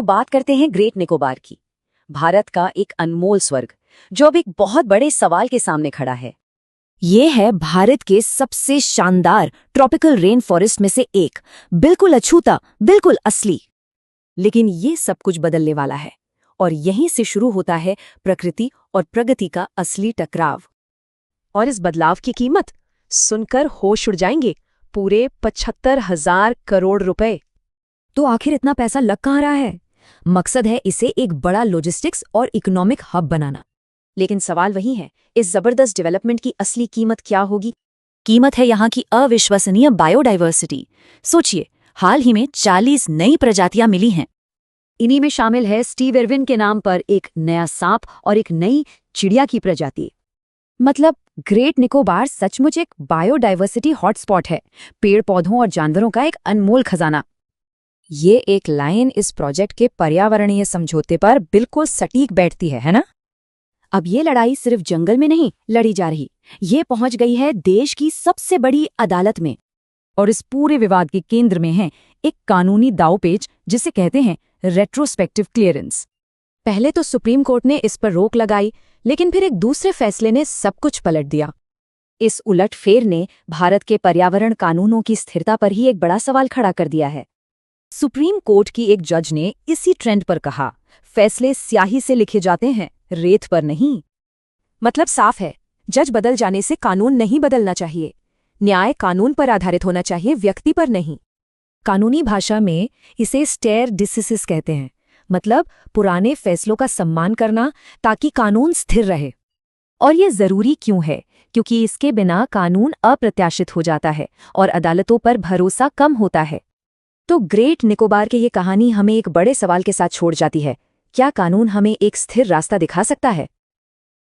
तो बात करते हैं ग्रेट निकोबार की, भारत का एक अनमोल स्वर्ग जो अब एक बहुत बड़े सवाल के सामने खड़ा है। ये है भारत के सबसे शानदार ट्रॉपिकल रेन फॉरेस्ट में से एक, बिल्कुल अछूता, बिल्कुल असली। लेकिन ये सब कुछ बदलने वाला है और यहीं से शुरू होता है प्रकृति और प्रगति का असली टकराव। और इस बदलाव की कीमत सुनकर होश उड़ जाएंगे, पूरे 75,000 करोड़ रुपए। तो आखिर इतना पैसा लग कहाँ रहा है? मकसद है इसे एक बड़ा लॉजिस्टिक्स और इकोनॉमिक हब बनाना। लेकिन सवाल वही है, इस जबरदस्त डेवलपमेंट की असली कीमत क्या होगी? कीमत है यहाँ की अविश्वसनीय बायोडाइवर्सिटी। सोचिए, हाल ही में 40 नई प्रजातियां मिली हैं। इन्हीं में शामिल है स्टीव इरविन के नाम पर एक नया सांप और एक नई चिड़िया की प्रजाति। मतलब ग्रेट निकोबार सचमुच एक बायोडाइवर्सिटी हॉटस्पॉट है, पेड़ पौधों और जानवरों का एक अनमोल खजाना। ये एक लाइन इस प्रोजेक्ट के पर्यावरणीय समझौते पर बिल्कुल सटीक बैठती है ना? अब ये लड़ाई सिर्फ जंगल में नहीं लड़ी जा रही, ये पहुंच गई है देश की सबसे बड़ी अदालत में। और इस पूरे विवाद के केंद्र में है एक कानूनी दांवपेच जिसे कहते हैं रेट्रोस्पेक्टिव क्लियरेंस। पहले तो सुप्रीम कोर्ट ने इस पर रोक लगाई, लेकिन फिर एक दूसरे फैसले ने सब कुछ पलट दिया। इस उलटफेर ने भारत के पर्यावरण कानूनों की स्थिरता पर ही एक बड़ा सवाल खड़ा कर दिया है। सुप्रीम कोर्ट की एक जज ने इसी ट्रेंड पर कहा, फैसले स्याही से लिखे जाते हैं, रेत पर नहीं। मतलब साफ है, जज बदल जाने से कानून नहीं बदलना चाहिए। न्याय कानून पर आधारित होना चाहिए, व्यक्ति पर नहीं। कानूनी भाषा में इसे स्टेयर डिसिसिस कहते हैं, मतलब पुराने फैसलों का सम्मान करना ताकि कानून स्थिर रहे। और ये जरूरी क्यों है? क्योंकि इसके बिना कानून अप्रत्याशित हो जाता है और अदालतों पर भरोसा कम होता है। तो ग्रेट निकोबार की ये कहानी हमें एक बड़े सवाल के साथ छोड़ जाती है, क्या कानून हमें एक स्थिर रास्ता दिखा सकता है?